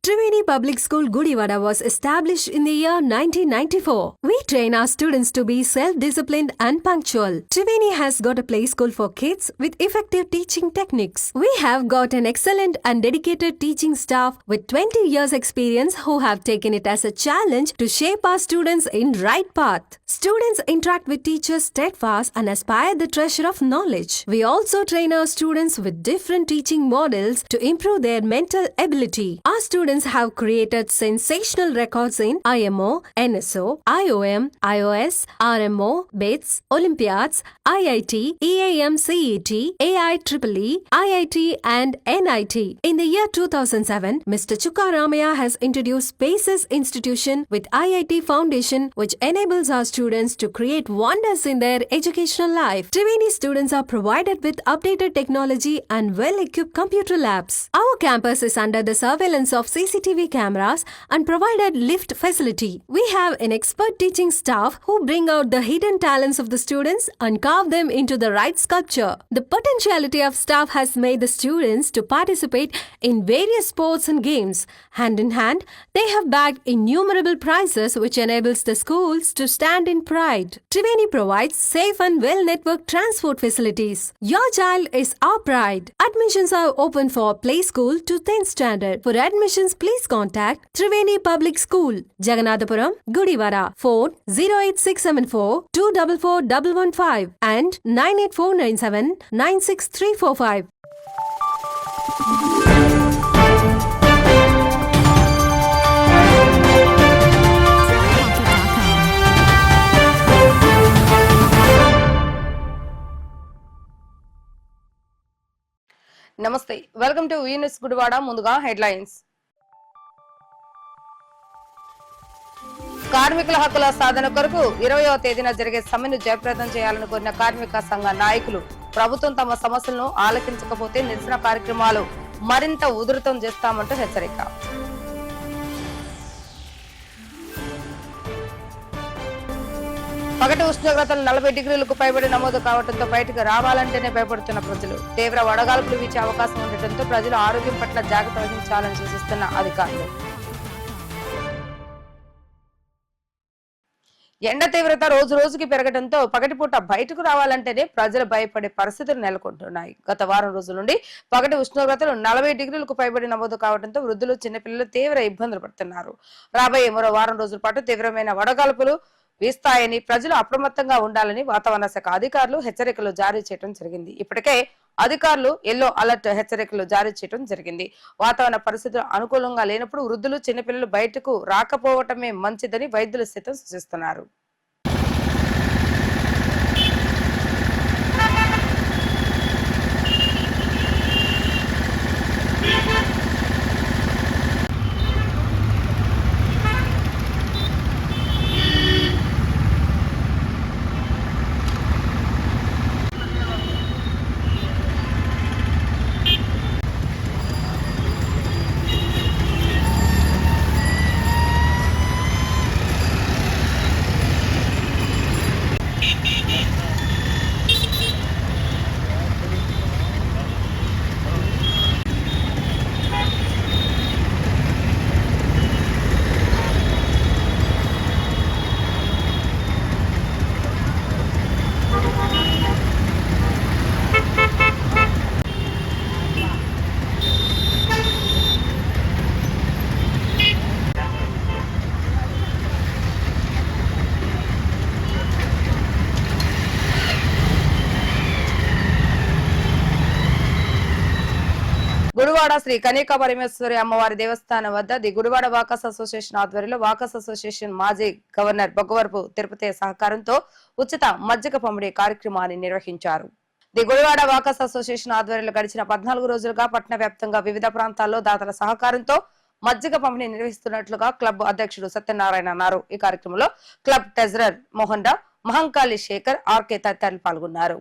Triveni Public School Gudivada was established in the year 1994. We train our students to be self-disciplined and punctual. Triveni has got a play school for kids with effective teaching techniques. We have got an excellent and dedicated teaching staff with 20 years experience who have taken it as a challenge to shape our students in right path. Students interact with teachers steadfast and aspire the treasure of knowledge. We also train our students with different teaching models to improve their mental ability. Our students have created sensational records in IMO, NSO, IOM, IOS, RMO, BITS, Olympiads, IIT, EAM CET, AIEEE, IIT and NIT. In the year 2007, Mr. Chukka Ramaya has introduced Spaces Institution with IIT Foundation, which enables our students to create wonders in their educational life. Triveni students are provided with updated technology and well-equipped computer labs. Our campus is under the surveillance of CCTV cameras and provided lift facility. We have an expert teaching staff who bring out the hidden talents of the students and carve them into the right sculpture. The potentiality of staff has made the students to participate in various sports and games. Hand in hand, they have bagged innumerable prizes which enables the schools to stand in pride. Triveni provides safe and well-networked transport facilities. Your child is our pride. Admissions are open for play school to 10th standard. For admissions, please contact Triveni Public School, Jaganathapuram, Gudivada. Phone 08674 244115 and 98497 96345. నమస్తే, welcome to Venus Gudivada. ముందుగా headlines. కార్మికుల హక్కుల సాధన కొరకు 20వ తేదీన జరిగే సమ్మెను జయప్రదం చేయాలని కోరిన కార్మిక సంఘ నాయకులు ప్రభుత్వం తమ సమస్యలను ఆలకించకపోతే నిరసన కార్యక్రమాలు మరింత ఉధృతం చేస్తామంటూ హెచ్చరిక. పగటి ఉష్ణోగ్రతలు 40 డిగ్రీలకు పైబడి నమోదు కావడంతో బయటకు రావాలంటేనే భయపడుతున్న ప్రజలు. తీవ్ర వడగాల్పులు వీచే అవకాశం ఉండటంతో ప్రజలు ఆరోగ్యం పట్ల జాగ్రత్త వహించాలని సూచిస్తున్న అధికారులు. ఎండ తీవ్రత రోజు రోజుకి పెరగడంతో పగటిపూట బయటకు రావాలంటేనే ప్రజలు భయపడే పరిస్థితులు నెలకొంటున్నాయి. గత వారం రోజుల నుండి పగటి ఉష్ణోగ్రతలు 40 డిగ్రీలకు పైబడి నమోదు కావడంతో వృద్ధులు, చిన్నపిల్లలు తీవ్ర ఇబ్బందులు పడుతున్నారు. రాబోయే మరో వారం రోజుల పాటు తీవ్రమైన వడగాల్పులు వీస్తాయని ప్రజలు అప్రమత్తంగా ఉండాలని వాతావరణ శాఖ అధికారులు హెచ్చరికలు జారీ చేయడం జరిగింది. ఇప్పటికే అధికారులు ఎల్లో అలర్ట్ హెచ్చరికలు జారీ చేయడం జరిగింది. వాతావరణ పరిస్థితులు అనుకూలంగా లేనప్పుడు వృద్ధులు, చిన్నపిల్లలు బయటకు రాకపోవటమే మంచిదని వైద్యులు సైతం సూచిస్తున్నారు. గుడివాడ శ్రీ కన్యకా పరమేశ్వరి అమ్మవారి దేవస్థానం వద్ద ది గుడివాడ వాకర్స్ అసోసియేషన్ ఆధ్వర్యంలో వాకర్స్ అసోసియేషన్ మాజీ గవర్నర్ బొగ్గవరపు తిరుపతి సహకారంతో ఉచిత మజ్జిగ పంపిణీ కార్యక్రమాన్ని నిర్వహించారు. ది గుడివాడ వాకర్స్ అసోసియేషన్ ఆధ్వర్యంలో గడిచిన 14 రోజులుగా పట్టణ వ్యాప్తంగా వివిధ ప్రాంతాల్లో దాతల సహకారంతో మజ్జిగ పంపిణీ నిర్వహిస్తున్నట్లుగా క్లబ్ అధ్యక్షుడు సత్యనారాయణ అన్నారు. ఈ కార్యక్రమంలో club treasurer Mohan Rao, Mahankali Shekhar, RK తదితరులు పాల్గొన్నారు.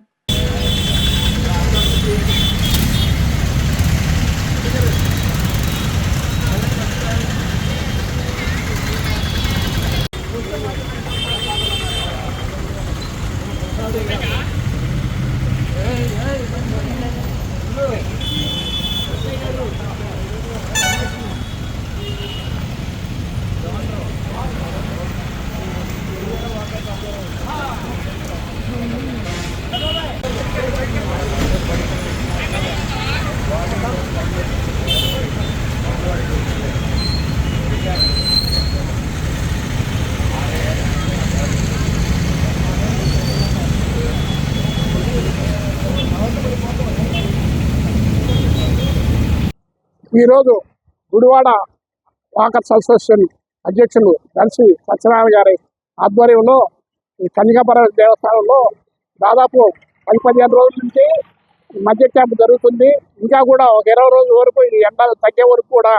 ఈరోజు గుడివాడ వాకర్స్ అసోసియేషన్ అధ్యక్షులు దర్శి సత్యనారాయణ గారి ఆధ్వర్యంలో ఈ కన్యకాపుర దేవస్థానంలో దాదాపు 10-15 రోజుల నుంచి మధ్య క్యాంప్ జరుగుతుంది. ఇంకా కూడా ఒక 20 రోజుల వరకు ఈ ఎండలు తగ్గే వరకు కూడా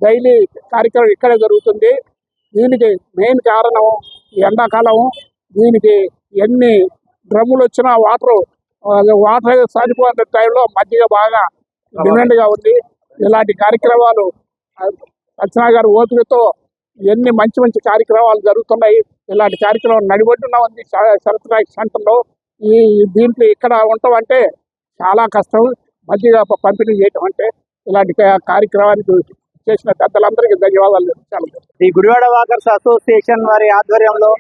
డైలీ కార్యక్రమం ఇక్కడే జరుగుతుంది. దీనికి మెయిన్ కారణం ఈ ఎండాకాలం. దీనికి ఎన్ని డ్రమ్ములు వచ్చినా వాటర్ సరిపోయే టైంలో మధ్యగా బాగా డిమాండ్గా ఉంది. ఇలాంటి కార్యక్రమాలు సత్యనారాయణ గారి ఓపికతో ఎన్ని మంచి మంచి కార్యక్రమాలు జరుగుతున్నాయి. ఇలాంటి కార్యక్రమం నడిబొడ్డున ఉంది శరత్నాయక్ సెంటర్లో. దీంట్లో ఇక్కడ ఉండటం అంటే చాలా కష్టం. మధ్యగా పంపిణీ చేయటం అంటే ఇలాంటి కార్యక్రమానికి చేసిన పెద్దలందరికీ ధన్యవాదాలు చెప్తాను. ఈ గుడివాడ వాకర్స్ అసోసియేషన్ వారి ఆధ్వర్యంలో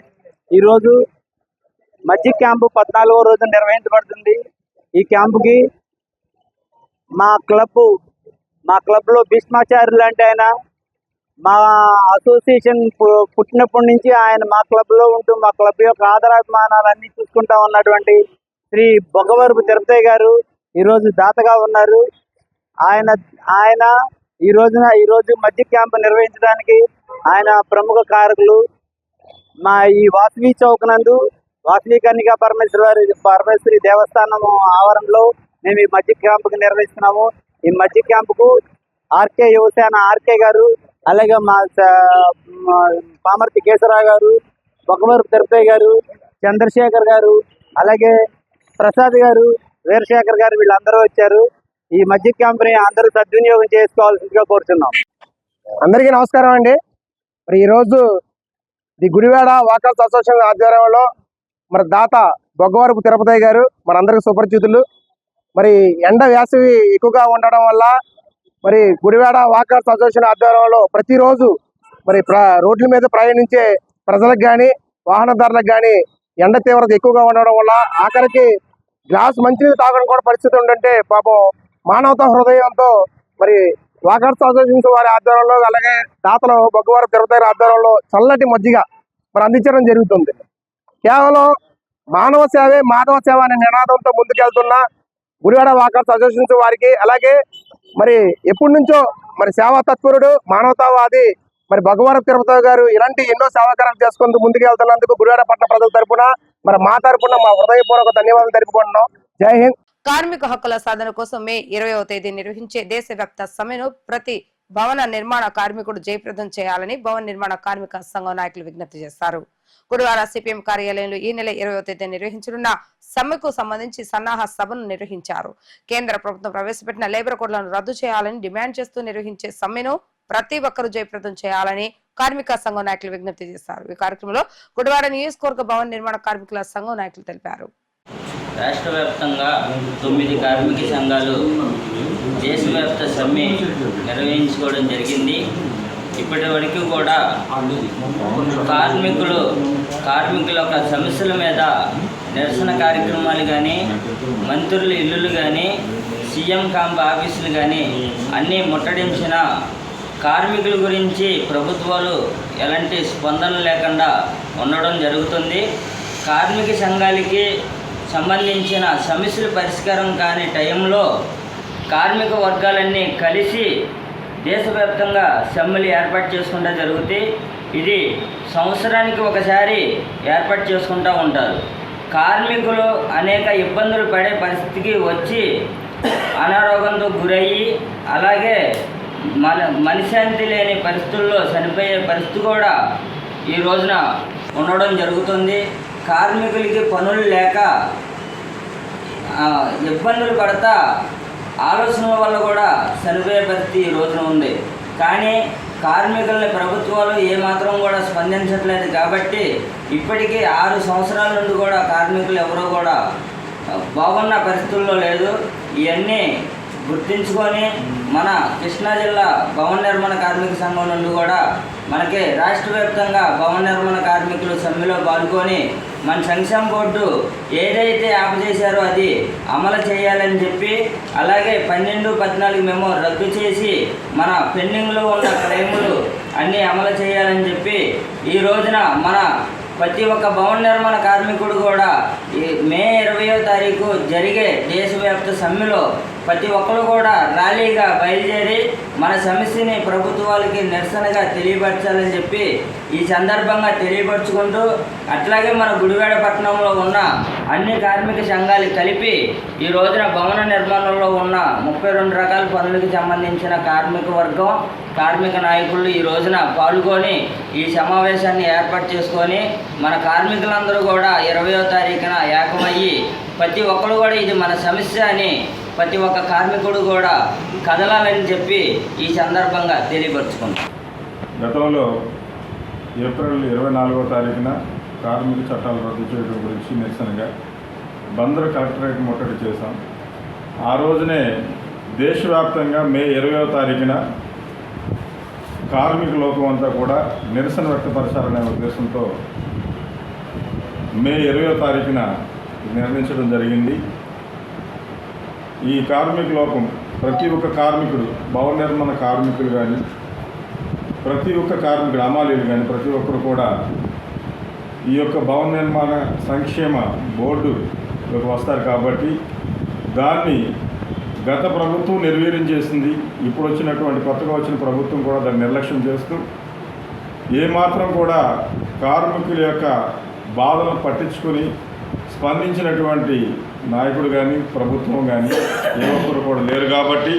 ఈరోజు మధ్య క్యాంపు 14వ రోజు నిర్వహించబడుతుంది. ఈ క్యాంపుకి మా క్లబ్లో భీష్మాచార్యులు అంటే ఆయన మా అసోసియేషన్ పుట్టినప్పటి నుంచి ఆయన మా క్లబ్లో ఉంటూ మా క్లబ్ యొక్క ఆదరాభిమానాలన్నీ చూసుకుంటా ఉన్నటువంటి శ్రీ బొగ్గవరపు తిరుపతి గారు ఈరోజు దాతగా ఉన్నారు. ఆయన ఈరోజు మధ్య క్యాంపు నిర్వహించడానికి ఆయన ప్రముఖ కారకులు. మా ఈ వాసవి చౌక్ నందు వాసవి కన్యకా పరమేశ్వరి దేవస్థానం ఆవరణలో మేము ఈ మధ్య క్యాంపుకి నిర్వహిస్తున్నాము. ఈ మధ్య క్యాంపుకు ఆర్కే యువసేన ఆర్కే గారు, అలాగే మా పామర్తి కేశవరావు గారు, బొగ్గవరపు తిరుపతి గారు, చంద్రశేఖర్ గారు, అలాగే ప్రసాద్ గారు, వీరశేఖర్ గారు వీళ్ళందరూ వచ్చారు. ఈ మధ్య క్యాంపుని అందరూ సద్వినియోగం చేసుకోవాల్సిందిగా కోరుతున్నాం. అందరికీ నమస్కారం అండి. మరి ఈరోజు ది గుడివాడ వాకర్స్ అసోసియేషన్ ఆధ్వర్యంలో మరి దాత బొగ్గవరపు తిరుపతి గారు మనందరికీ సుపరిచితులు. మరి ఎండ వేసవి ఎక్కువగా ఉండడం వల్ల మరి గుడివాడ వాకర్స్ అసోసియేషన్ ఆధ్వర్యంలో ప్రతిరోజు మరి రోడ్ల మీద ప్రయాణించే ప్రజలకు కానీ వాహనదారులకు కానీ ఎండ తీవ్రత ఎక్కువగా ఉండడం వల్ల ఆఖరికి గ్లాస్ మంచినీళ్ళు తాగడం కూడా పరిస్థితి ఉందంటే పాపం మానవతా హృదయంతో మరి వాకర్స్ అసోసియేషన్ వారి ఆధ్వర్యంలో అలాగే దాతలు బొగ్గవరపు తిరుపతి గారి ఆధ్వర్యంలో చల్లటి మజ్జిగ మరి అందించడం జరుగుతుంది. కేవలం మానవ సేవే మాధవ సేవ అనే నినాదంతో ముందుకెళ్తున్న గుడివాడ వాకర్స్ అసోసియేషన్ వారికి, అలాగే మరి ఎప్పటి నుంచో మరి సేవా తత్పరుడు మానవతావాది మరి బొగ్గవరపు తిరుపతి గారు ఇలాంటి ఎన్నో సేవాకారాలు చేసుకుంటూ ముందుకు వెళ్తున్నందుకు గుడివాడ పట్టణ ప్రజల తరపున మరి మా తరపున మా హృదయపూర్వక ధన్యవాదాలు తెలుపుకుంటున్నాం. జై హింద్. కార్మిక హక్కుల సాధన కోసం మే 20వ తేదీ నిర్వహించే దేశవ్యాప్త సమ్మెను ప్రతి భవన నిర్మాణ కార్మికుడు జయప్రదం చేయాలని భవన నిర్మాణ కార్మిక సంఘం నాయకులు విజ్ఞప్తి చేశారు. గురువార సిపిఎం కార్యాలయంలో ఈ నెల 20వ తేదీ నిర్వహించనున్న సమ్మెకు సంబంధించి సన్నాహ సభను నిర్వహించారు. కేంద్ర ప్రభుత్వం ప్రవేశపెట్టిన లేబర్ కోడ్లను రద్దు చేయాలని డిమాండ్ చేస్తూ నిర్వహించే సమ్మెను ప్రతి ఒక్కరూ జయప్రదం చేయాలని కార్మిక సంఘం నాయకులు విజ్ఞప్తి చేశారు. ఈ కార్యక్రమంలో గుడివాడ నియోజకవర్గ భవన నిర్మాణ కార్మికుల సంఘం నాయకులు తెలిపారు. రాష్ట్ర వ్యాప్తంగా 9 కార్మిక సంఘాలు దేశవ్యాప్త సమ్మె నిర్వహించుకోవడం జరిగింది. ఇప్పటి వరకు కూడా కార్మికుల యొక్క సమస్యల మీద నిరసన కార్యక్రమాలు కానీ, మంత్రుల ఇల్లులు కానీ, సీఎం క్యాంప్ ఆఫీసులు కానీ అన్నీ ముట్టడించిన కార్మికుల గురించి ప్రభుత్వాలు ఎలాంటి స్పందన లేకుండా ఉండడం జరుగుతుంది. కార్మిక సంఘాలకి సంబంధించిన సమస్యల పరిష్కారం కాని టైంలో కార్మిక వర్గాలన్నీ కలిసి దేశవ్యాప్తంగా సమ్మెలు ఏర్పాటు చేసుకుంటూ జరుగుతాయి. ఇది సంవత్సరానికి ఒకసారి ఏర్పాటు చేసుకుంటూ ఉంటారు. కార్మికులు అనేక ఇబ్బందులు పడే పరిస్థితికి వచ్చి అనారోగ్యంతో గురయ్యి, అలాగే మనశ్శాంతి లేని పరిస్థితుల్లో చనిపోయే పరిస్థితి కూడా ఈ రోజున ఉండడం జరుగుతుంది. కార్మికులకి పనులు లేక ఇబ్బందులు పడతా ఆలోచనల వల్ల కూడా చనిపోయే పరిస్థితి ఈ రోజున ఉంది. కానీ కార్మికుల్ని ప్రభుత్వాలు ఏమాత్రం కూడా స్పందించట్లేదు. కాబట్టి ఇప్పటికీ 6 సంవత్సరాల నుండి కూడా కార్మికులు ఎవరో కూడా బాగున్న పరిస్థితుల్లో లేదు. ఇవన్నీ గుర్తించుకొని మన కృష్ణా జిల్లా భవన నిర్మాణ కార్మిక సంఘం నుండి కూడా మనకి రాష్ట్ర వ్యాప్తంగా భవన నిర్మాణ కార్మికులు సమ్మెలో పాల్గొని మన సంక్షేమ బోర్డు ఏదైతే ఆపజేశారో అది అమలు చేయాలని చెప్పి, అలాగే 12-14 మెమో రద్దు చేసి మన పెండింగ్లో ఉన్న క్లెయిములు అన్నీ అమలు చేయాలని చెప్పి ఈ రోజున మన ప్రతి ఒక్క భవన నిర్మాణ కార్మికుడు కూడా మే 20వ తారీఖు జరిగే దేశవ్యాప్త సమ్మెలో ప్రతి ఒక్కరు కూడా ర్యాలీగా బయలుదేరి మన సమస్యని ప్రభుత్వాలకి నిరసనగా తెలియపరచాలని చెప్పి ఈ సందర్భంగా తెలియపరచుకుంటూ, అట్లాగే మన గుడివాడ పట్టణంలో ఉన్న అన్ని కార్మిక సంఘాలు కలిపి ఈ రోజున భవన నిర్మాణంలో ఉన్న 32 రకాల పనులకు సంబంధించిన కార్మిక వర్గం, కార్మిక నాయకులు ఈ రోజున పాల్గొని ఈ సమావేశాన్ని ఏర్పాటు చేసుకొని మన కార్మికులందరూ కూడా 20వ తారీఖున ఏకమయ్యి ప్రతి ఒక్కరు కూడా ఇది మన సమస్య అని ప్రతి ఒక్క కార్మికుడు కూడా కదలాలని చెప్పి ఈ సందర్భంగా తెలియపరుచుకుంటాం. గతంలో ఏప్రిల్ 24వ తారీఖున కార్మిక చట్టాలు రద్దు చేయడం గురించి నిరసనగా బందరు కలెక్టరేట్ ముట్టడి చేశాం. ఆ రోజునే దేశవ్యాప్తంగా మే 20వ తారీఖున కార్మిక లోకం అంతా కూడా నిరసన వ్యక్తపరచాలనే ఉద్దేశంతో మే 20వ తారీఖున నిర్ణయించడం జరిగింది. ఈ కార్మిక లోకం ప్రతి ఒక్క కార్మికుడు, భవన నిర్మాణ కార్మికులు కానీ, ప్రతి ఒక్క కార్మికుడు, అమాలీలు కానీ ప్రతి ఒక్కరు కూడా ఈ యొక్క భవన నిర్మాణ సంక్షేమ బోర్డులోకి వస్తారు. కాబట్టి దాన్ని గత ప్రభుత్వం నిర్వీర్యం చేసింది. ఇప్పుడు వచ్చినటువంటి కొత్తగా వచ్చిన ప్రభుత్వం కూడా దాన్ని నిర్లక్ష్యం చేస్తూ ఏమాత్రం కూడా కార్మికుల యొక్క బాధలను పట్టించుకొని స్పందించినటువంటి నాయకుడు కానీ ప్రభుత్వం కానీ ఏ ఒక్కరు కూడా లేరు. కాబట్టి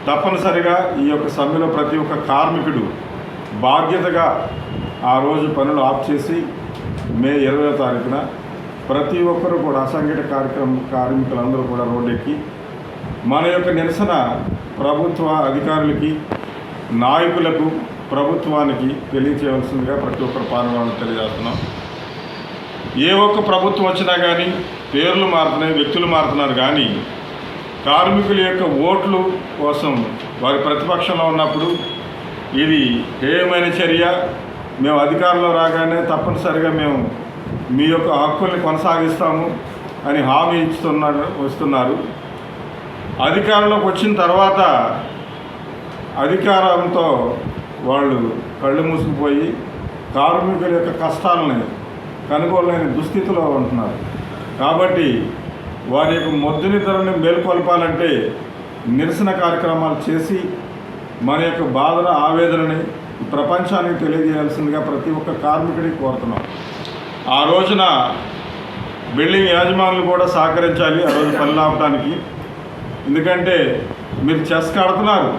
తప్పనిసరిగా ఈ యొక్క సమ్మెలో ప్రతి ఒక్క కార్మికుడు బాధ్యతగా ఆ రోజు పనులు ఆఫ్ చేసి మే 20వ తారీఖున ప్రతి ఒక్కరు కూడా అసంఘటిత కార్మికులందరూ కూడా రోడ్డెక్కి మన యొక్క నిరసన ప్రభుత్వ అధికారులకి, నాయకులకు, ప్రభుత్వానికి తెలియచేయవలసిందిగా ప్రతి ఒక్కరు పాల్గొనాలని తెలియజేస్తున్నాం. ఏ ఒక్క ప్రభుత్వం వచ్చినా కానీ పేర్లు మారుతున్నాయి, వ్యక్తులు మారుతున్నారు, కానీ కార్మికుల యొక్క ఓట్లు కోసం వారి ప్రతిపక్షంలో ఉన్నప్పుడు ఇది హేయమైన చర్య, మేము అధికారంలో రాగానే తప్పనిసరిగా మేము మీ యొక్క హక్కుల్ని కొనసాగిస్తాము అని హామీ వస్తున్నారు. అధికారంలోకి వచ్చిన తర్వాత అధికారంతో వాళ్ళు కళ్ళు మూసుకుపోయి కార్మికుల యొక్క కష్టాలని కనుగోలేని దుస్థితిలో ఉంటున్నారు. కాబట్టి వారి యొక్క మొద్దునితరాన్ని మేల్కొల్పాలంటే నిరసన కార్యక్రమాలు చేసి మన యొక్క బాధల ఆవేదనని ప్రపంచానికి తెలియజేయాల్సిందిగా ప్రతి ఒక్క కార్మికుడికి కోరుతున్నాం. ఆ రోజున బిల్డింగ్ యాజమానులు కూడా సహకరించాలి ఆ రోజు పనులు ఆపడానికి. ఎందుకంటే మీరు చెస్ కడుతున్నారు,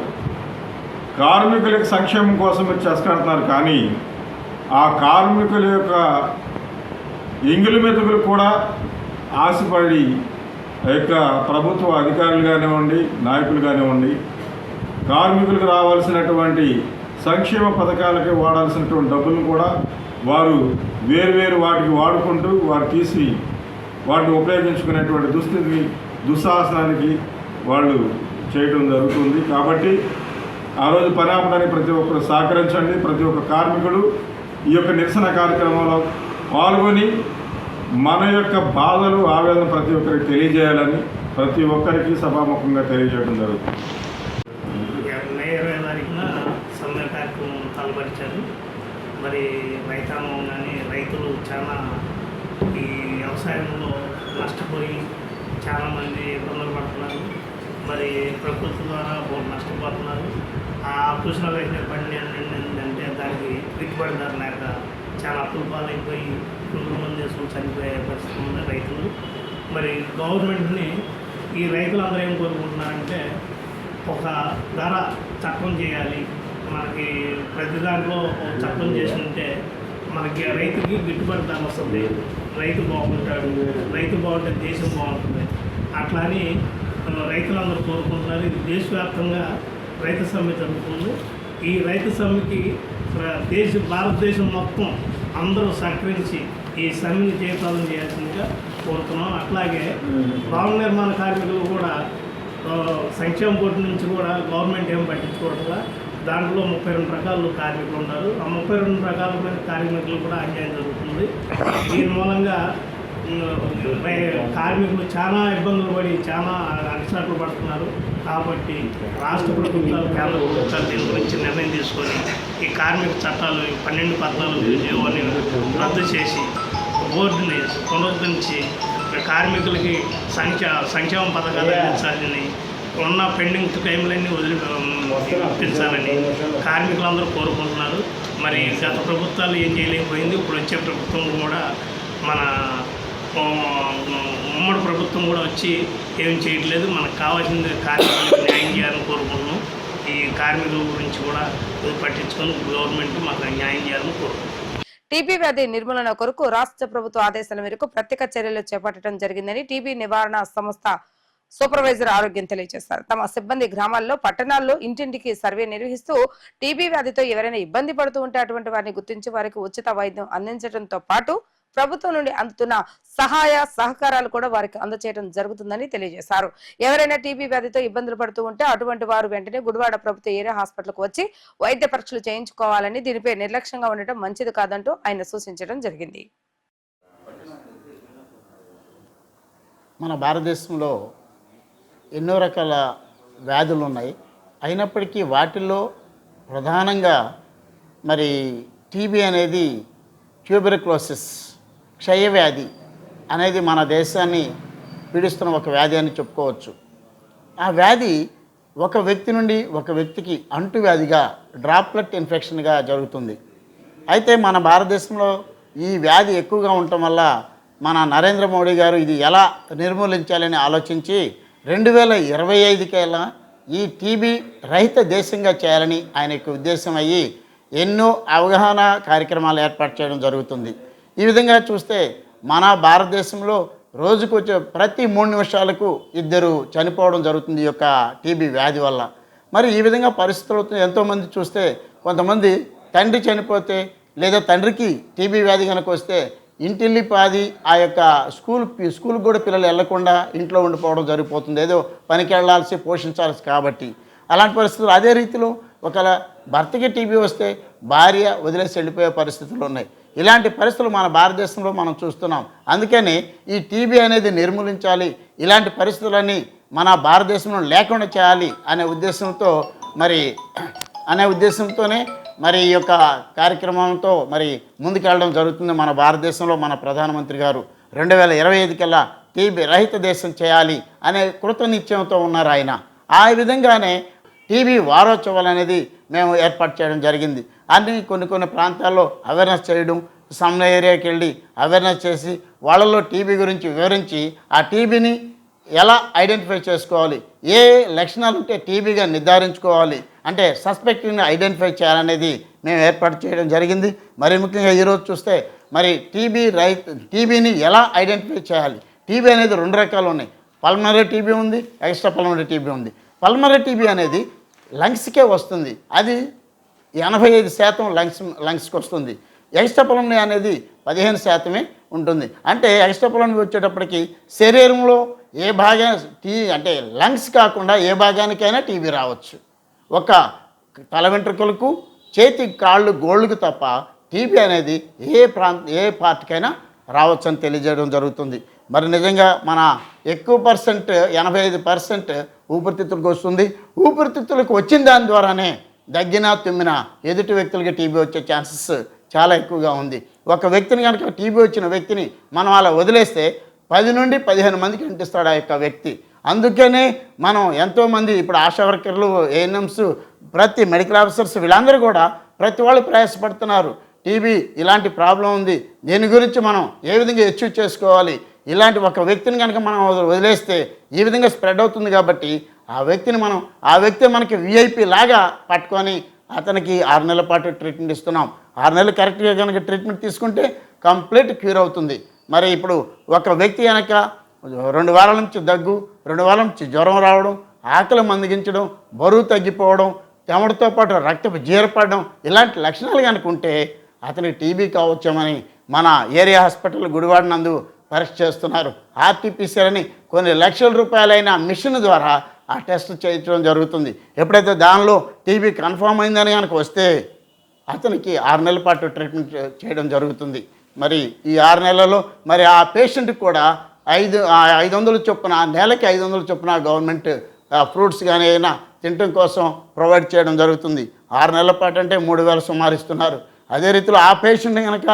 కార్మికులకి సంక్షేమం కోసం మీరు చెస్ కడుతున్నారు, కానీ ఆ కార్మికుల యొక్క ఎంగిలి మెతుకులు కూడా ఆశపడి యొక్క ప్రభుత్వ అధికారులు కానివ్వండి, నాయకులు కానివ్వండి, కార్మికులకు రావాల్సినటువంటి సంక్షేమ పథకాలకి వాడాల్సినటువంటి డబ్బులు కూడా వారు వేరువేరు వాటికి వాడుకుంటూ వారు తీసి వాటిని ఉపయోగించుకునేటువంటి దుస్థితి, దుస్సాహసానికి వాళ్ళు చేయడం జరుగుతుంది. కాబట్టి ఆ రోజు పని ఆపడానికి ప్రతి ఒక్కరు సహకరించండి. ప్రతి ఒక్క కార్మికుడు ఈ యొక్క నిరసన కార్యక్రమంలో పాల్గొని మన యొక్క బాధలు, ఆవేదన ప్రతి ఒక్కరికి తెలియజేయాలని ప్రతి ఒక్కరికి సభాముఖంగా తెలియజేయడం జరుగుతుంది. మే 20వ తారీఖున సమ్మె కార్యక్రమం తలపరిచారు. మరి రైతాంగం కానీ రైతులు చాలా ఈ వ్యవసాయంలో నష్టపోయి చాలామంది ఇబ్బందులు పడుతున్నారు. మరి ప్రకృతి ద్వారా నష్టపోతున్నారు. ఆ కృష్ణ వేసిన పండి ఏంటంటే దానికి గిట్టుబడి ధర లేక చాలా అప్పుల పాలైపోయి పురుగుల మంది చేసుకుని చనిపోయే పరిస్థితి ఉంది రైతులు. మరి గవర్నమెంట్ని ఈ రైతులందరూ ఏం కోరుకుంటున్నారంటే ఒక ధర చట్టం చేయాలి. మనకి ప్రతి దాంట్లో చట్టం చేస్తుంటే మనకి రైతుకి గిట్టుబడి ధర వస్తుంది, రైతు బాగుంటాడు, రైతు బాగుంటే దేశం బాగుంటుంది. అట్లా అని రైతులందరూ కోరుకుంటున్నారు. ఇది దేశవ్యాప్తంగా రైతు సమ్మె జరుగుతుంది. ఈ రైతు సమ్మెకి భారతదేశం మొత్తం అందరూ సహకరించి ఈ సమ్మెని జయప్రదం చేయాల్సిందిగా కోరుతున్నాం. అట్లాగే భవన నిర్మాణ కార్మికులు కూడా సంక్షేమ బోర్డు నుంచి కూడా గవర్నమెంట్ ఏం పట్టించుకోవట్లా. దాంట్లో 32 రకాల కార్మికులు ఉన్నారు. ఆ 32 రకాల కార్మికులు కూడా అన్యాయం జరుగుతుంది. దీని మూలంగా కార్మికులు చాలా ఇబ్బందులు పడి చాలా అరిచాట్లు పడుతున్నారు. కాబట్టి రాష్ట్ర ప్రభుత్వాలు, కేంద్ర ప్రభుత్వాలు దీని గురించి నిర్ణయం తీసుకొని ఈ కార్మిక చట్టాలు 12-14 జీవోని రద్దు చేసి బోర్డుని పునరుద్ధరించి కార్మికులకి సంక్షేమ పథకాలు అందించాలని ఉన్న పెండింగ్ క్లెయిమ్లన్నీ పెంచాలని కార్మికులందరూ కోరుకుంటున్నారు. మరి గత ప్రభుత్వాలు ఏం చేయలేకపోయింది, ఇప్పుడు వచ్చే ప్రభుత్వం కూడా మన ఉమ్మడి ప్రభుత్వం కూడా వచ్చి ఏం చేయట్లేదు. మనకు కావాల్సింది కార్మికులకు న్యాయం చేయాలని కోరుకుంటున్నాం. ఈ కార్మికుల గురించి కూడా పట్టించుకొని గవర్నమెంట్ మాకు న్యాయం చేయాలని కోరుకుంటున్నాం. టీబీ వ్యాధి నిర్మూలన కొరకు రాష్ట్ర ప్రభుత్వ ఆదేశాల మేరకు ప్రత్యేక చర్యలు చేపట్టడం జరిగిందని టీబీ నివారణ సంస్థ సూపర్వైజర్ ఆరోగ్యం తెలియజేశారు. తమ సిబ్బంది గ్రామాల్లో, పట్టణాల్లో ఇంటింటికి సర్వే నిర్వహిస్తూ టీబీ వ్యాధితో ఎవరైనా ఇబ్బంది పడుతూ ఉంటే అటువంటి వారిని గుర్తించి వారికి ఉచిత వైద్యం అందించడంతో పాటు ప్రభుత్వం నుండి అందుతున్న సహాయ సహకారాలు కూడా వారికి అందచేయడం జరుగుతుందని తెలియజేశారు. ఎవరైనా టీబీ వ్యాధితో ఇబ్బందులు పడుతూ ఉంటే అటువంటి వారు వెంటనే గుడివాడ ప్రభుత్వ ఏరియా హాస్పిటల్కు వచ్చి వైద్య పరీక్షలు చేయించుకోవాలని, దీనిపై నిర్లక్ష్యంగా ఉండటం మంచిది కాదంటూ ఆయన సూచించడం జరిగింది. మన భారతదేశంలో ఎన్నో రకాల వ్యాధులు ఉన్నాయి. అయినప్పటికీ వాటిల్లో ప్రధానంగా మరి టీబీ అనేది, ట్యూబెర్క్యులోసిస్ క్షయవ్యాధి అనేది మన దేశాన్ని పీడిస్తున్న ఒక వ్యాధి అని చెప్పుకోవచ్చు. ఆ వ్యాధి ఒక వ్యక్తి నుండి ఒక వ్యక్తికి అంటువ్యాధిగా, డ్రాప్లెట్ ఇన్ఫెక్షన్గా జరుగుతుంది. అయితే మన భారతదేశంలో ఈ వ్యాధి ఎక్కువగా ఉండటం వల్ల మన నరేంద్ర మోడీ గారు ఇది ఎలా నిర్మూలించాలని ఆలోచించి 2025 ఈ టీబీ రహిత దేశంగా చేయాలని ఆయన యొక్క ఉద్దేశం అయ్యి ఎన్నో అవగాహన కార్యక్రమాలు ఏర్పాటు చేయడం జరుగుతుంది. ఈ విధంగా చూస్తే మన భారతదేశంలో రోజుకు వచ్చే ప్రతి 3 నిమిషాలకు 2 చనిపోవడం జరుగుతుంది ఈ యొక్క టీబీ వ్యాధి వల్ల. మరి ఈ విధంగా పరిస్థితులు ఎంతోమంది చూస్తే, కొంతమంది తండ్రి చనిపోతే లేదా తండ్రికి టీబీ వ్యాధి కనుక వస్తే ఇంటిల్లిపాది ఆ యొక్క స్కూల్ కూడా పిల్లలు వెళ్లకుండా ఇంట్లో ఉండిపోవడం జరిగిపోతుంది, ఏదో పనికి వెళ్ళాల్సి పోషించాల్సి కాబట్టి. అలాంటి పరిస్థితులు అదే రీతిలో ఒకవేళ భర్తకి టీబీ వస్తే భార్య వదిలేసి వెళ్ళిపోయే పరిస్థితులు ఉన్నాయి. ఇలాంటి పరిస్థితులు మన భారతదేశంలో మనం చూస్తున్నాం. అందుకని ఈ టీబీ అనేది నిర్మూలించాలి, ఇలాంటి పరిస్థితులన్నీ మన భారతదేశంలో లేకుండా చేయాలి అనే ఉద్దేశంతోనే మరి ఈ యొక్క కార్యక్రమంతో మరి ముందుకెళ్ళడం జరుగుతుంది. మన భారతదేశంలో మన ప్రధానమంత్రి గారు 2025 టీబీ రహిత దేశం చేయాలి అనే కృతనిశ్చయంతో ఉన్నారు ఆయన. ఆ విధంగానే టీబీ వారోత్సవాలు అనేది మేము ఏర్పాటు చేయడం జరిగింది. అన్ని కొన్ని ప్రాంతాల్లో అవేర్నెస్ చేయడం, సమ్న ఏరియాకి వెళ్ళి అవేర్నెస్ చేసి వాళ్ళలో టీబీ గురించి వివరించి ఆ టీబీని ఎలా ఐడెంటిఫై చేసుకోవాలి, ఏ లక్షణాలు ఉంటే టీబీగా నిర్ధారించుకోవాలి, అంటే సస్పెక్ట్ని ఐడెంటిఫై చేయాలనేది మేము ఏర్పాటు చేయడం జరిగింది. మరి ముఖ్యంగా ఈరోజు చూస్తే మరి టీబీని ఎలా ఐడెంటిఫై చేయాలి. టీబీ అనేది 2 రకాలు ఉన్నాయి. పల్మనరీ టీబీ ఉంది, ఎక్స్ట్రా పల్మనరీ టీబీ ఉంది. పల్మనరీ టీబీ అనేది లంగ్స్కే వస్తుంది, అది 85% లంగ్స్కి వస్తుంది. ఎక్స్ట్రా పల్మనరీ అనేది 15% ఉంటుంది. అంటే ఎక్స్ట్రా పల్మనరీ వచ్చేటప్పటికి శరీరంలో ఏ అంటే లంగ్స్ కాకుండా ఏ భాగానికైనా టీబీ రావచ్చు. ఒక తల వెంట్రుకలకు, చేతి, కాళ్ళు, గోళ్ళకు తప్ప టీబీ అనేది ఏ పార్ట్కైనా రావచ్చు అని తెలియజేయడం జరుగుతుంది. మరి నిజంగా మన ఎక్కువ పర్సెంట్ 85% ఊపిరితిత్తులకు వస్తుంది. ఊపిరితిత్తులకు వచ్చిన దాని ద్వారానే దగ్గిన, తుమ్మిన ఎదుటి వ్యక్తులకి టీబీ వచ్చే ఛాన్సెస్ చాలా ఎక్కువగా ఉంది. ఒక వ్యక్తిని కనుక టీబీ వచ్చిన వ్యక్తిని మనం అలా వదిలేస్తే 10 నుండి 15 మందికి అంటిస్తాడు ఆ యొక్క వ్యక్తి. అందుకనే మనం ఎంతోమంది ఇప్పుడు ఆశా వర్కర్లు, ఏఎన్ఎంస్, ప్రతి మెడికల్ ఆఫీసర్స్ వీళ్ళందరూ కూడా ప్రతి వాళ్ళు ప్రయాసపడుతున్నారు. టీబీ ఇలాంటి ప్రాబ్లం ఉంది, దీని గురించి మనం ఏ విధంగా అచీవ్ చేసుకోవాలి, ఇలాంటి ఒక వ్యక్తిని కనుక మనం వదిలేస్తే ఈ విధంగా స్ప్రెడ్ అవుతుంది కాబట్టి ఆ వ్యక్తి మనకి విఐపి లాగా పట్టుకొని అతనికి 6 నెలల పాటు ట్రీట్మెంట్ ఇస్తున్నాం. 6 నెలలు కరెక్ట్గా కనుక ట్రీట్మెంట్ తీసుకుంటే కంప్లీట్ క్యూర్ అవుతుంది. మరి ఇప్పుడు ఒక వ్యక్తి కనుక 2 వారాల నుంచి దగ్గు, 2 వారాల నుంచి జ్వరం రావడం, ఆకలి మందగించడం, బరువు తగ్గిపోవడం, చెమటతో పాటు రక్తపు జీరపడడం, ఇలాంటి లక్షణాలు కనుక ఉంటే అతనికి టీబీ కావచ్చామని మన ఏరియా హాస్పిటల్ గుడివాడ నందు పరీక్ష చేస్తున్నారు. ఆర్టీపీసీఆర్ అని కొన్ని లక్షల రూపాయలైన మిషన్ ద్వారా ఆ టెస్ట్ చేయించడం జరుగుతుంది. ఎప్పుడైతే దానిలో టీబీ కన్ఫర్మ్ అయిందని కనుక వస్తే అతనికి 6 నెలల పాటు ట్రీట్మెంట్ చేయడం జరుగుతుంది. మరి ఈ 6 నెలల్లో మరి ఆ పేషెంట్కి కూడా 500 చొప్పున, నెలకి 500 చొప్పున గవర్నమెంట్ ఫ్రూట్స్ కానీ అయినా తినటం కోసం ప్రొవైడ్ చేయడం జరుగుతుంది. 6 నెలల పాటు అంటే 3000 సుమారు ఇస్తున్నారు. అదే రీతిలో ఆ పేషెంట్ కనుక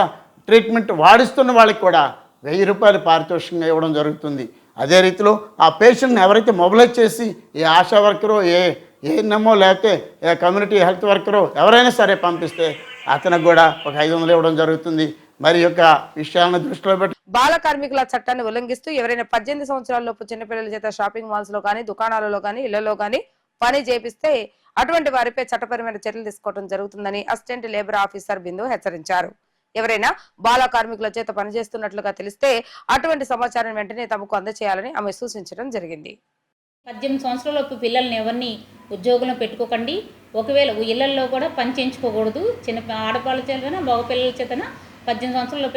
ట్రీట్మెంట్ వాడిస్తున్న వాళ్ళకి కూడా 1000 రూపాయలు పారితోషికంగా ఇవ్వడం జరుగుతుంది. అదే రీతిలో ఆ పేషెంట్ని ఎవరైతే మొబిలైజ్ చేసి ఏ ఆశా వర్కరో ఏఎన్ఎంఓ లేకపోతే కమ్యూనిటీ హెల్త్ వర్కరో ఎవరైనా సరే పంపిస్తే అతనికి కూడా ఒక 500 ఇవ్వడం జరుగుతుంది. మరి యొక్క విషయాలను దృష్టిలో పెట్టి బాల కార్మికుల చట్టాన్ని ఉల్లంఘిస్తూ ఎవరైనా 18 సంవత్సరాలలోపు చిన్నపిల్లల చేత షాపింగ్ మాల్స్ లో కానీ, దుకాణాలలో కానీ, ఇళ్లలో కానీ పని చేపిస్తే అటువంటి వారిపై చట్టపరమైన చర్యలు తీసుకోవడం జరుగుతుందని అసిస్టెంట్ లేబర్ ఆఫీసర్ బిందు హెచ్చరించారు. ఎవరైనా బాల కార్మికుల చేత పనిచేస్తున్నట్లుగా తెలిస్తే అటువంటి సమాచారం వెంటనే తమకు అందజేయాలని ఆమె సూచించడం జరిగింది. 18 సంవత్సరాలలోపు పిల్లల్ని ఎవరిని ఉద్యోగంలో పెట్టుకోకండి. ఒకవేళ ఇళ్లలో కూడా పని చేయించుకోకూడదు. చిన్న ఆడపిల్లల చేతన మగ పిల్లల చేతన 18 సంవత్సరాల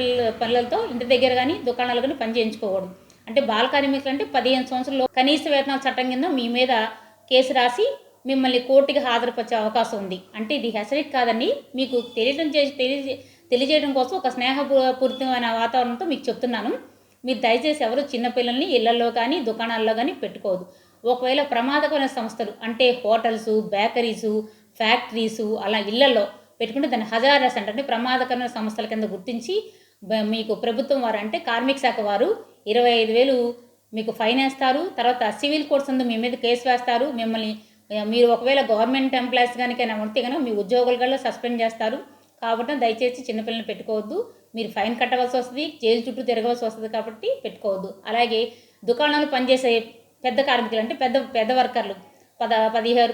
పిల్లలతో ఇంటి దగ్గర కానీ దుకాణాలు కానీ పని చేయించుకోకూడదు. అంటే బాల కార్మికులు అంటే 15 సంవత్సరాలు కనీస వేతనాల చట్టం కింద మీ మీద కేసు రాసి మిమ్మల్ని కోర్టుకి హాజరుపరిచే అవకాశం ఉంది. అంటే ఇది హెచ్చరిక కాదండి, మీకు తెలియజేయడం కోసం ఒక స్నేహపూరితమైన వాతావరణంతో మీకు చెప్తున్నాను. మీరు దయచేసి ఎవరు చిన్నపిల్లల్ని ఇళ్లలో కానీ దుకాణాల్లో కానీ పెట్టుకోవద్దు. ఒకవేళ ప్రమాదకరమైన సంస్థలు అంటే హోటల్స్, బేకరీసు, ఫ్యాక్టరీసు అలా ఇళ్లలో పెట్టుకుంటే దాన్ని హజారస్ అంటే ప్రమాదకరమైన సంస్థల కింద గుర్తించి మీకు ప్రభుత్వం వారు అంటే కార్మిక శాఖ వారు 25,000 మీకు ఫైన్ వేస్తారు. తర్వాత సివిల్ కోర్ట్స్ అందు మీ మీద కేసు వేస్తారు. మీరు ఒకవేళ గవర్నమెంట్ ఎంప్లాయీస్ కనుక ఉంటే కనుక మీ ఉద్యోగులు కూడా సస్పెండ్ చేస్తారు. కాబట్టి దయచేసి చిన్నపిల్లల్ని పెట్టుకోవద్దు. మీరు ఫైన్ కట్టవలసి వస్తుంది, జైలు చుట్టూ తిరగవలసి వస్తుంది. కాబట్టి పెట్టుకోవద్దు. అలాగే దుకాణాలు పనిచేసే పెద్ద కార్మికులు అంటే పెద్ద వర్కర్లు 17,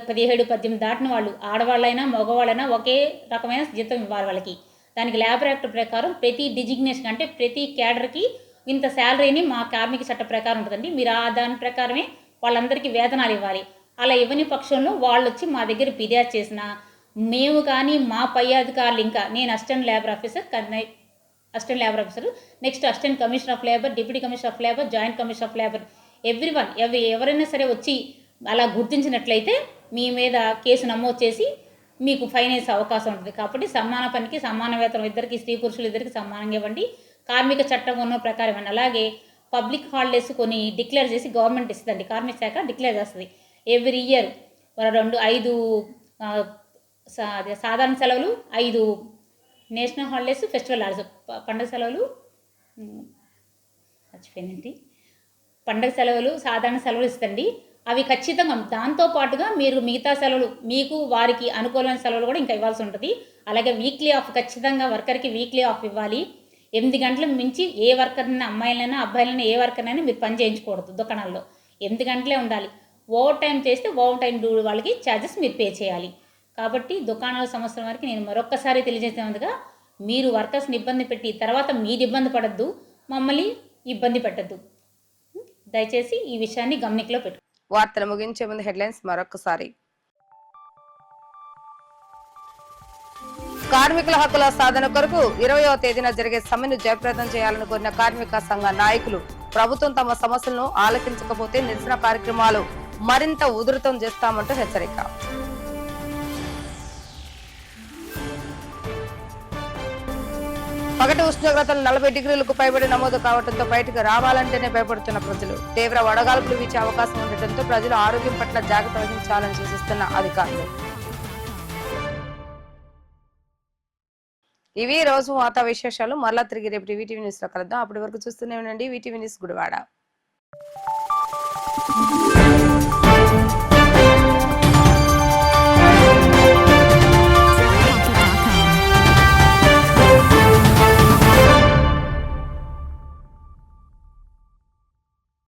18 దాటిన వాళ్ళు ఆడవాళ్ళైనా మగవాళ్ళైనా ఒకే రకమైన జీతం ఇవ్వాలి వాళ్ళకి. దానికి లేబర్ యాక్ట్ ప్రకారం ప్రతి డిజిగ్నేషన్ అంటే ప్రతి క్యాడర్కి ఇంత శాలరీని మా కార్మిక చట్ట ప్రకారం ఉంటుందండి. మీరు దాని ప్రకారమే వాళ్ళందరికీ వేతనాలు ఇవ్వాలి. అలా ఇవ్వని పక్షంలో వాళ్ళు వచ్చి మా దగ్గర ఫిర్యాదు చేసినా మేము కానీ మా పై అధికారులు ఇంకా నేను assistant labour officer, next assistant commissioner of labour, deputy commissioner of labour, joint commissioner of labour ఎవరైనా సరే వచ్చి అలా గుర్తించినట్లయితే మీ మీద కేసు నమోదు చేసి మీకు ఫైన్ వేసే అవకాశం ఉంటుంది. కాబట్టి సమాన పనికి సమాన వేతనం ఇద్దరికి, స్త్రీ పురుషులు ఇద్దరికి సమానంగా ఇవ్వండి. కార్మిక చట్టం ఉన్న ప్రకారం ఇవ్వండి. అలాగే పబ్లిక్ హాలిడేస్ కొన్ని డిక్లేర్ చేసి గవర్నమెంట్ ఇస్తుందండి, కార్మిక శాఖ డిక్లేర్ చేస్తుంది. ఎవ్రీ ఇయర్ 5 సాధారణ సెలవులు, 5 నేషనల్ హాలిడేస్, ఫెస్టివల్ హాలిడేస్, పండుగ సెలవులు మర్చిపోయినండి, పండుగ సెలవులు, సాధారణ సెలవులు ఇస్తుంది. అవి ఖచ్చితంగా దాంతోపాటుగా మీరు మిగతా సెలవులు మీకు వారికి అనుకూలమైన సెలవులు కూడా ఇంకా ఇవ్వాల్సి ఉంటుంది. అలాగే వీక్లీ ఆఫ్ ఖచ్చితంగా వర్కర్కి వీక్లీ ఆఫ్ ఇవ్వాలి. 8 గంటల మించి ఏ వర్కర్నైనా అమ్మాయిలైనా అబ్బాయిలైనా ఏ వర్కర్నైనా మీరు పని చేయించకూడదు. దుకాణాల్లో 8 గంటలే ఉండాలి. ఓవర్ టైం చేస్తే ఓవర్ టైం వాళ్ళకి ఛార్జెస్ మీరు పే చేయాలి. కాబట్టి దుకాణాల సంవత్సరం వరకు నేను మరొక్కసారి తెలియజేసేందుగా మీరు వర్కర్స్ని ఇబ్బంది పెట్టి తర్వాత మీరు ఇబ్బంది పడద్దు, మమ్మల్ని ఇబ్బంది పెట్టద్దు. దయచేసి ఈ విషయాన్ని గమనికలో పెట్టు. వార్తలు ముగించే ముందు హెడ్లైన్స్ మరొకసారి. కార్మికుల హక్కుల సాధన కొరకు 20వ తేదీన జరిగే సమ్మెను జయప్రదం చేయాలని కోరిన కార్మిక సంఘ నాయకులు ప్రభుత్వం తమ సమస్యలను ఆలకించకపోతే నిరసన కార్యక్రమాలు మరింత ఉధృతం చేస్తామంటూ హెచ్చరిక. పగటి ఉష్ణోగ్రతలు 40 డిగ్రీలకు పైబడి నమోదు కావడంతో బయటకు రావాలంటేనే భయపడుతున్న ప్రజలు. తీవ్ర వడగాల్పులు వీచే అవకాశం ఉండటంతో ప్రజలు ఆరోగ్యం పట్ల జాగ్రత్త వహించాలని సూచిస్తున్న అధికారులు. ఇవి రోజు వార్తా విశేషాలు. మరలా తిరిగి రేపు వీటీవీ న్యూస్ లో కలుద్దాం. అప్పటి వరకు చూస్తూనే ఉండండి వీటీవీ న్యూస్ గుడివాడ.